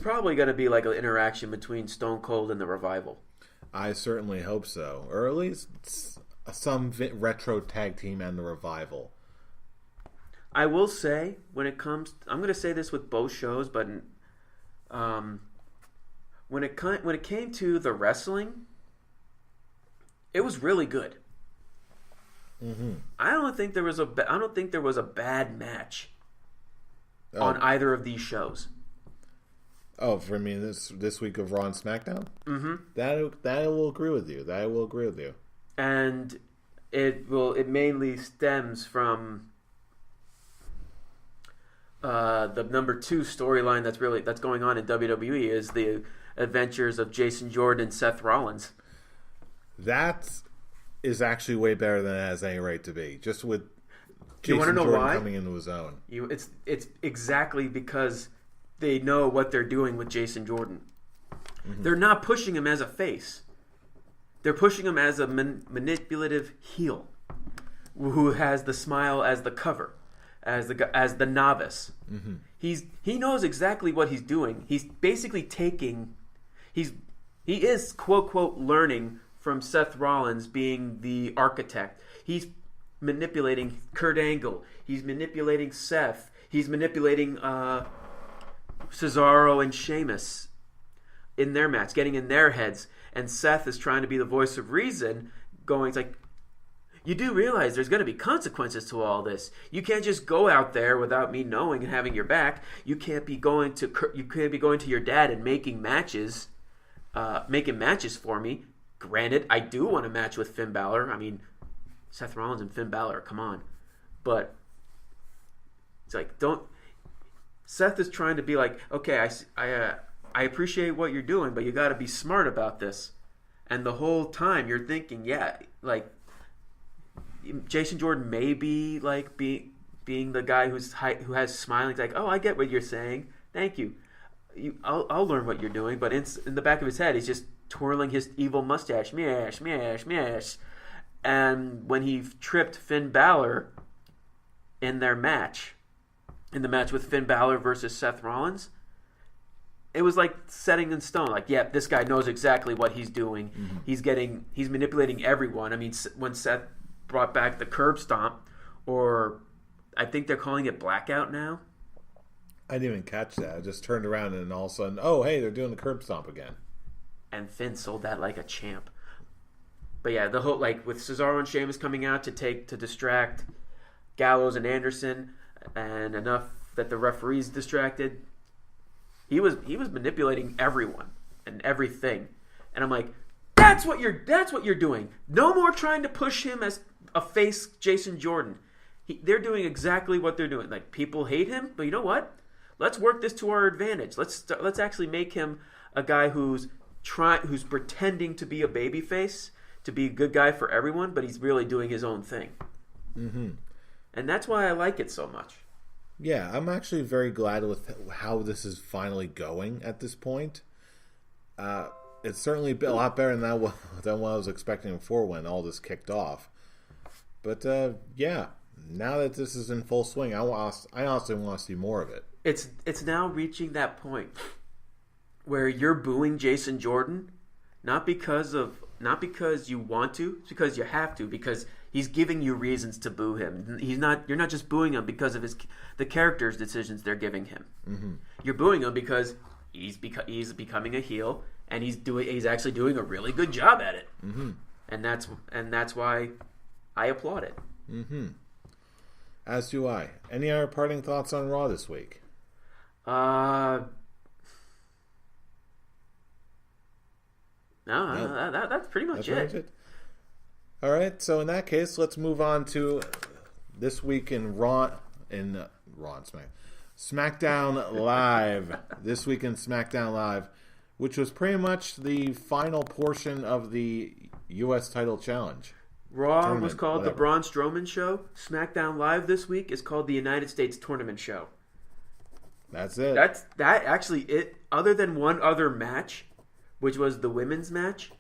probably going to be like an interaction between Stone Cold and the Revival. I certainly hope so. Or at least some retro tag team and the Revival. I will say, when it comes... I'm going to say this with both shows, but when it came to the wrestling, it was really good. Mm-hmm. I don't think there was a bad match on either of these shows. Oh, for me, this week of Raw and SmackDown? Mm-hmm. That will agree with you. And it mainly stems from the number 2 storyline that's going on in WWE is the adventures of Jason Jordan and Seth Rollins. That is actually way better than it has any right to be. Just with Jason Jordan coming into his own. It's exactly because they know what they're doing with Jason Jordan. Mm-hmm. They're not pushing him as a face. They're pushing him as a manipulative heel who has the smile as the cover, as the novice. Mm-hmm. He knows exactly what he's doing. He's basically he is quote quote learning from Seth Rollins being the architect. He's manipulating Kurt Angle. He's manipulating Seth. He's manipulating Cesaro and Sheamus in their match, getting in their heads. And Seth is trying to be the voice of reason, going, it's like, you do realize there's going to be consequences to all this. You can't just go out there without me knowing and having your back. You can't be going to your dad and making matches for me. Granted, I do want a match with Finn Balor. I mean, Seth Rollins and Finn Balor, come on. But it's like, Seth is trying to be like, okay, I appreciate what you're doing, but you got to be smart about this. And the whole time you're thinking, yeah, like Jason Jordan may be like being the guy who has smiling. It's like, oh, I get what you're saying. Thank you. I'll learn what you're doing. But in the back of his head, he's just twirling his evil mustache, mesh, mesh, mesh. And when he tripped Finn Balor in the match with Finn Balor versus Seth Rollins, it was like setting in stone. Like, yeah, this guy knows exactly what he's doing. Mm-hmm. He's manipulating everyone. I mean, when Seth brought back the curb stomp, or I think they're calling it blackout now. I didn't even catch that. I just turned around and all of a sudden, oh, hey, they're doing the curb stomp again. And Finn sold that like a champ. But yeah, the whole, like, with Cesaro and Sheamus coming out to distract Gallows and Anderson, and enough that the referee's distracted, he was manipulating everyone and everything. And I'm like, that's what you're doing. No more trying to push him as a face Jason Jordan. They're doing exactly what they're doing. Like, people hate him, but you know what? Let's work this to our advantage. Let's actually make him a guy who's pretending to be a babyface, to be a good guy for everyone, but he's really doing his own thing. Mm-hmm. And that's why I like it so much. Yeah, I'm actually very glad with how this is finally going at this point. It's certainly a lot better than what I was expecting before when all this kicked off. But yeah, now that this is in full swing, I honestly want to see more of it. It's now reaching that point where you're booing Jason Jordan, not because you want to, it's because you have to, because he's giving you reasons to boo him. You're not just booing him because of the character's decisions they're giving him. Mm-hmm. You're booing him because he's becoming a heel, and he's actually doing a really good job at it. Mm-hmm. And that's why I applaud it. Mm-hmm. As do I. Any other parting thoughts on Raw this week? No, that's pretty much it. All right, so in that case, let's move on to this week in Raw and SmackDown Live. This week in SmackDown Live, which was pretty much the final portion of the U.S. title challenge. Raw was called the Braun Strowman Show. SmackDown Live this week is called the United States Tournament Show. That's it. That actually it. Other than one other match, which was the women's match,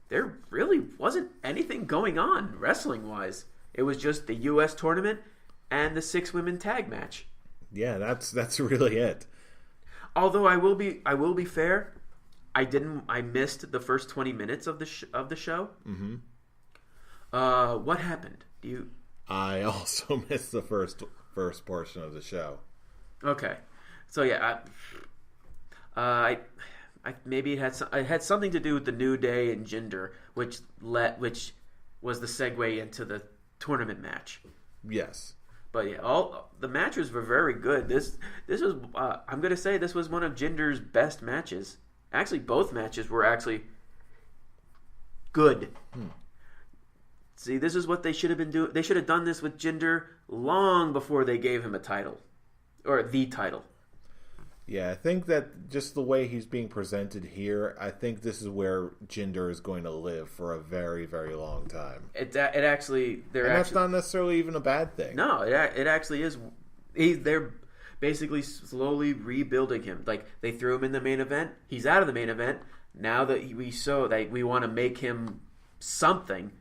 there really wasn't anything going on wrestling-wise. It was just the U.S. tournament and the 6-women tag match. Yeah, that's really it. Although I will be fair. I missed the first 20 minutes of the show. Mm-hmm. What happened? I also missed the first portion of the show. Okay, so yeah, I maybe it had something to do with the New Day and Jinder, which was the segue into the tournament match. Yes, but yeah, all the matches were very good. This was I'm gonna say this was one of Jinder's best matches. Actually, both matches were actually good. See, this is what they should have been doing. They should have done this with Jinder long before they gave him a title. Or the title. Yeah, I think that just the way he's being presented here, I think this is where Jinder is going to live for a very, very long time. That's not necessarily even a bad thing. No, it actually is. They're basically slowly rebuilding him. Like, they threw him in the main event. He's out of the main event. Now that we want to make him something,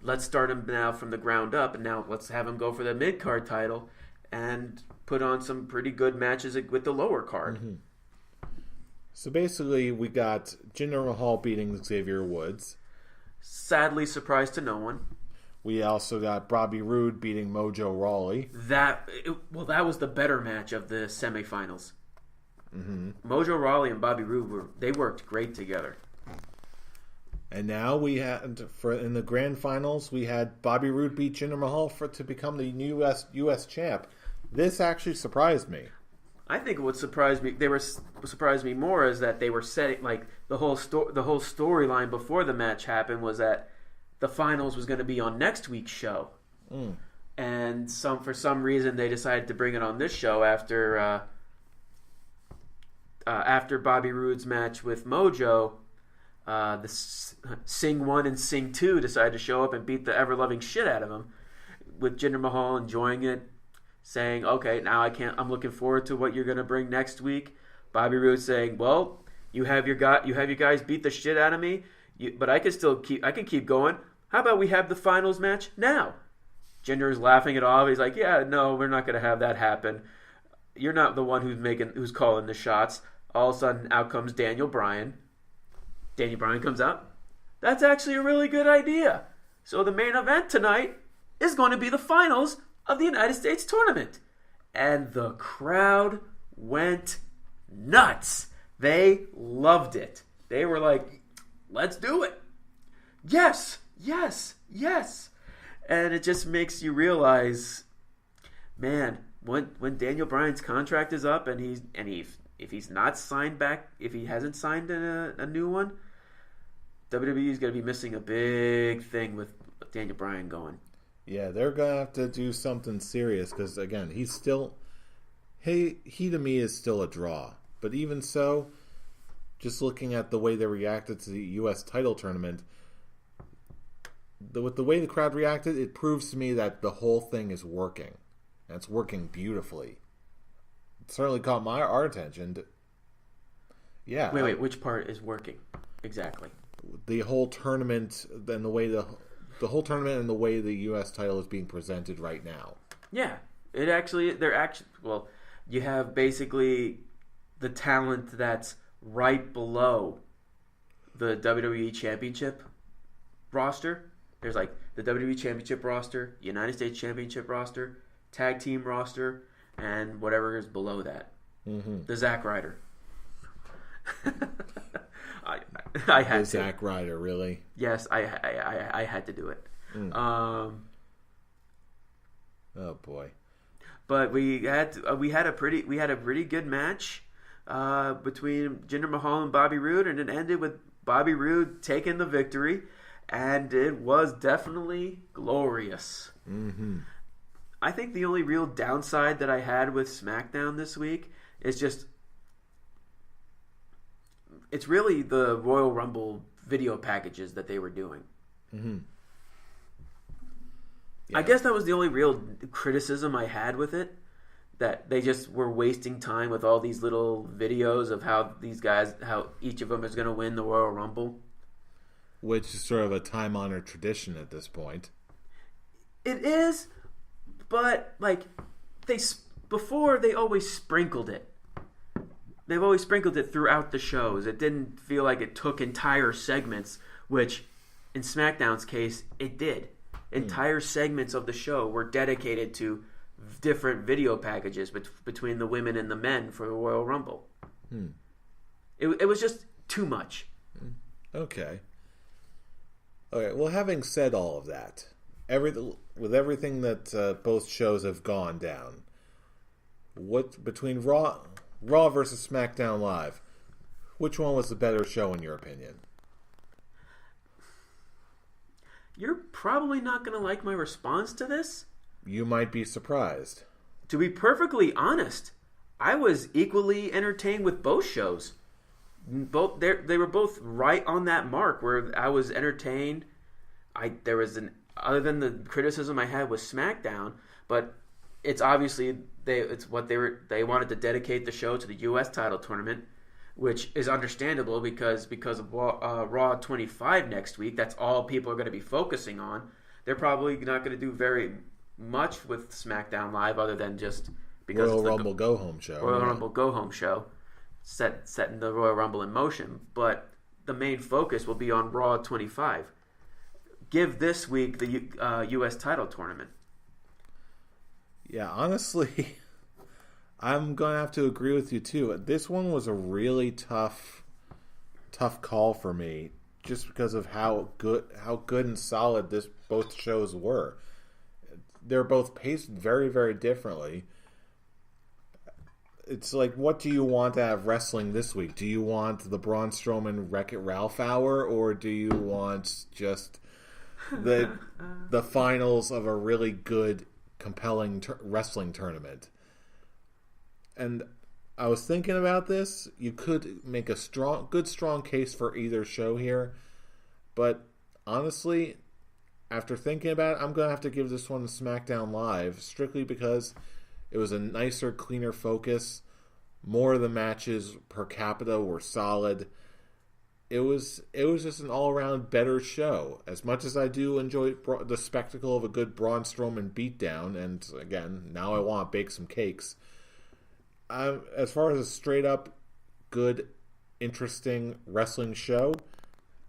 let's start him now from the ground up, and now let's have him go for the mid-card title and put on some pretty good matches with the lower card. Mm-hmm. So basically, we got Jinder Mahal beating Xavier Woods. Sadly, surprise to no one. We also got Bobby Roode beating Mojo Rawley. That was the better match of the semifinals. Mm-hmm. Mojo Rawley and Bobby Roode worked great together. And now we had in the grand finals, we had Bobby Roode beat Jinder Mahal to become the new U.S. champ. This actually surprised me. I think what surprised me more is that they were setting, like, the whole storyline before the match happened was that the finals was going to be on next week's show. And for some reason they decided to bring it on this show after Bobby Roode's match with Mojo. The Sing 1 and Sing 2 decided to show up and beat the ever-loving shit out of him, with Jinder Mahal enjoying it, saying, okay, now I'm looking forward to what you're going to bring next week. Bobby Roode saying, well, you have your guys beat the shit out of me, but I can keep going. How about we have the finals match now? Jinder is laughing it off. He's like, yeah, no, we're not going to have that happen. You're not the one who's calling the shots. All of a sudden, out comes Daniel Bryan. Daniel Bryan comes out. That's actually a really good idea. So the main event tonight is going to be the finals of the United States tournament. And the crowd went nuts. They loved it. They were like, let's do it. Yes, yes, yes. And it just makes you realize, man, when Daniel Bryan's contract is up and if he's not signed back, if he hasn't signed a new one, WWE is going to be missing a big thing with Daniel Bryan going. Yeah, they're going to have to do something serious because, again, he to me is still a draw. But even so, just looking at the way they reacted to the U.S. title tournament, with the way the crowd reacted, it proves to me that the whole thing is working. And it's working beautifully. It certainly caught our attention. Yeah. Wait, which part is working exactly? The whole tournament and the way the whole tournament and the way the U.S. title is being presented right now. Yeah, you have basically the talent that's right below the WWE Championship roster. There's like the WWE Championship roster, United States Championship roster, Tag Team roster, and whatever is below that. Mm-hmm. The Zack Ryder. I had to. Zack Ryder, really? Yes, I had to do it. Oh boy! But we had a pretty good match between Jinder Mahal and Bobby Roode, and it ended with Bobby Roode taking the victory, and it was definitely glorious. Mm-hmm. I think the only real downside that I had with Smackdown this week is just it's really the Royal Rumble video packages that they were doing. Mm-hmm. Yeah. I guess that was the only real criticism I had with it, that they just were wasting time with all these little videos of how each of them is going to win the Royal Rumble. Which is sort of a time-honored tradition at this point. It is, but like before they always sprinkled it. they've always sprinkled it throughout the shows. It didn't feel like it took entire segments, which in SmackDown's case, it did. Entire segments of the show were dedicated to different video packages between the women and the men for the Royal Rumble. It was just too much. Okay. Well, having said all of that, with everything that both shows have gone down, what between Raw versus SmackDown Live, which one was the better show in your opinion? You're probably not going to like my response to this. You might be surprised. To be perfectly honest, I was equally entertained with both shows. They were both right on that mark where I was entertained. Other than the criticism I had with SmackDown, but it's obviously they wanted to dedicate the show to the U.S. title tournament, which is understandable because of Raw 25 next week. That's all people are going to be focusing on. They're probably not going to do very much with SmackDown Live other than just because Royal Rumble Go Home show. Royal Rumble Go Home show, setting the Royal Rumble in motion. But the main focus will be on Raw 25. Give this week the U.S. title tournament. Yeah, honestly, I'm going to have to agree with you too. This one was a really tough call for me, just because of how good and solid both shows were. They're both paced very, very differently. It's like, what do you want to have wrestling this week? Do you want the Braun Strowman Wreck-It Ralph hour, or do you want just the finals of a really good, compelling wrestling tournament? And I was thinking about this. You could make a good strong case for either show here, but honestly, after thinking about it, I'm going to have to give this one to SmackDown Live, strictly because it was a nicer, cleaner focus. More of the matches per capita were solid. It was just an all-around better show. As much as I do enjoy the spectacle of a good Braun Strowman beatdown, and again, now I want to bake some cakes. As far as a straight-up good, interesting wrestling show,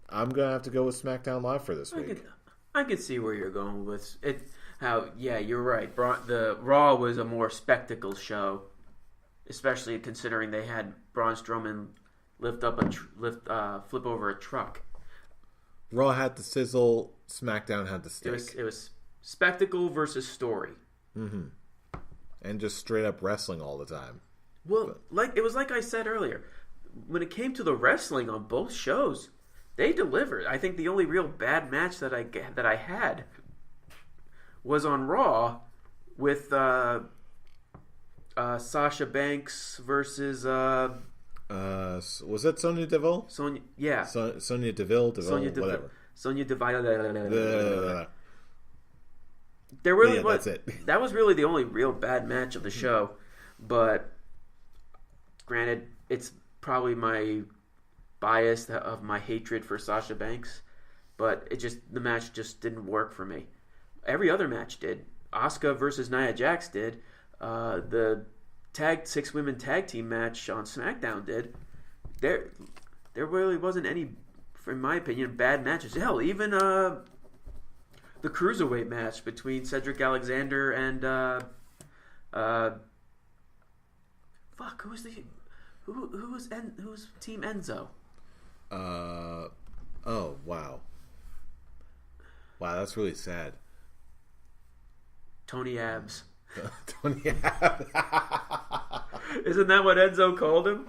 I'm going to have to go with SmackDown Live for this week. I could see where you're going with it. You're right. The Raw was a more spectacle show, especially considering they had Braun Strowman flip over a truck. Raw had the sizzle. SmackDown had the stick. It was spectacle versus story. Mm-hmm. And just straight up wrestling all the time. Well, it was like I said earlier, when it came to the wrestling on both shows, they delivered. I think the only real bad match that I had was on Raw with Sasha Banks versus was that Sonya Deville? Sonya Deville, whatever. Sonya Deville. That's it. That was really the only real bad match of the show, but granted, it's probably my bias of my hatred for Sasha Banks, but the match just didn't work for me. Every other match did. Asuka versus Nia Jax did. The 6-women tag team match on SmackDown did. There really wasn't any, in my opinion, bad matches. Hell, even the cruiserweight match between Cedric Alexander and who's Team Enzo? Oh wow, that's really sad. Tony Abs. Tony Abs. Isn't that what Enzo called him?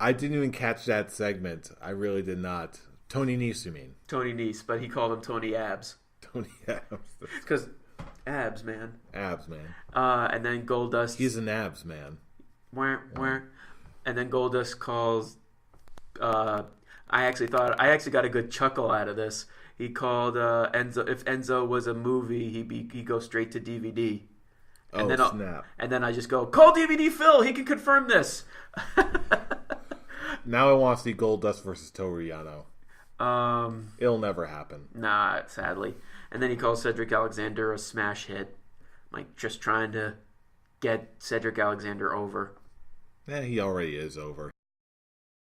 I didn't even catch that segment. I really did not. Tony Nese, you mean? Tony Nese, but he called him Tony Abs. Tony Abs. Because abs, man. Abs, man. And then Goldust. He's an abs man. Where? And then Goldust calls. I actually got a good chuckle out of this. He called Enzo. If Enzo was a movie, he'd go straight to DVD. And snap! And then I just go, call DVD Phil. He can confirm this. Now I want to see Goldust versus Toru Yano. It'll never happen. Nah, sadly. And then he calls Cedric Alexander a smash hit, like just trying to get Cedric Alexander over. He already is over.